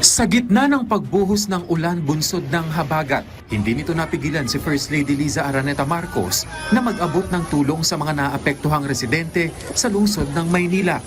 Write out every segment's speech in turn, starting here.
Sa gitna ng pagbuhos ng ulan bunsod ng habagat, hindi nito napigilan si First Lady Liza Araneta Marcos na mag-abot ng tulong sa mga naapektuhang residente sa lungsod ng Maynila.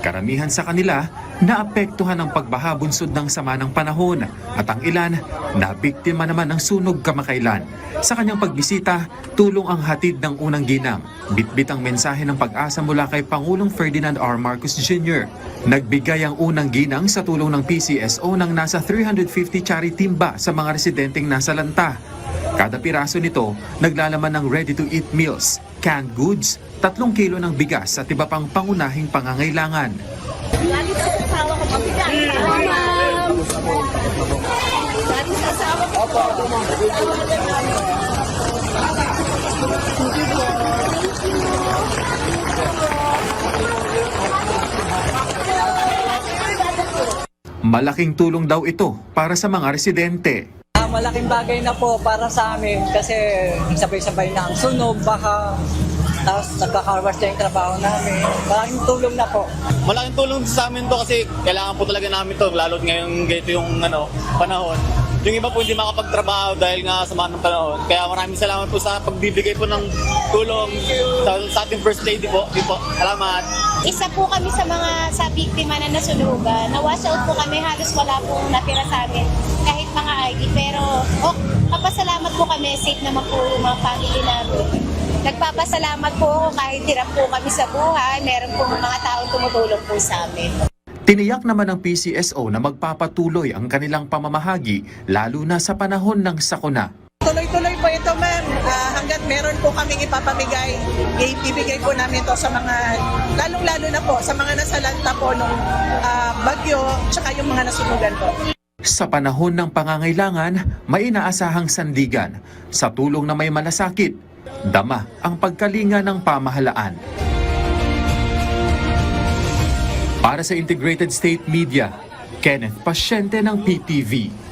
Karamihan sa kanila naapektuhan ng pagbaha bunsod ng sama ng panahon at ang ilan nabiktima naman ng sunog kamakailan. Sa kanyang pagbisita, tulong ang hatid ng unang ginang. Bitbit ang mensahe ng pag-asa mula kay Pangulong Ferdinand R. Marcos Jr. Nagbigay ang unang ginang sa tulong ng PCSO ng nasa 350 charity timba sa mga residenteng nasa lanta. Kada piraso nito naglalaman ng ready-to-eat meals, canned goods, 3 kilo ng bigas at iba pang pangunahing pangangailangan. Lagi sa asawa ko mabigat. Ma'am! Lagi sa asawa ko po. Malaking tulong daw ito para sa mga residente. Malaking bagay na po para sa amin kasi sabay-sabay na ang sunog, baka tapos nagkakarwas na yung trabaho namin. Malaking tulong na po. Malaking tulong sa amin to kasi kailangan po talaga namin to, lalo ngayon ganito yung panahon. Yung iba po hindi makapagtrabaho dahil nga sa ng panahon. Kaya maraming salamat po sa pagbibigay po ng tulong sa ating First Lady po. Salamat. Isa po kami sa mga biktima na nasunugan. Na-wash out po kami, halos wala pong natira sa amin kahit mga ID. Pero papasalamat po kami, safe naman po yung mga family namin. Nagpapasalamat po ako kahit hirap po kami sa buhay. Meron po mga taong tumutulong po sa amin. Tiniyak naman ng PCSO na magpapatuloy ang kanilang pamamahagi lalo na sa panahon ng sakuna. Tuloy-tuloy po ito, ma'am. Hanggat meron po kaming ipapamigay, ibibigay po namin ito sa mga, lalong-lalo na po, sa mga nasalanta po nung bagyo, tsaka yung mga nasunugan po. Sa panahon ng pangangailangan, may inaasahang sandigan. Sa tulong na may malasakit, dama ang pagkalinga ng pamahalaan. Para sa Integrated State Media, Kenneth Pasyente ng PTV.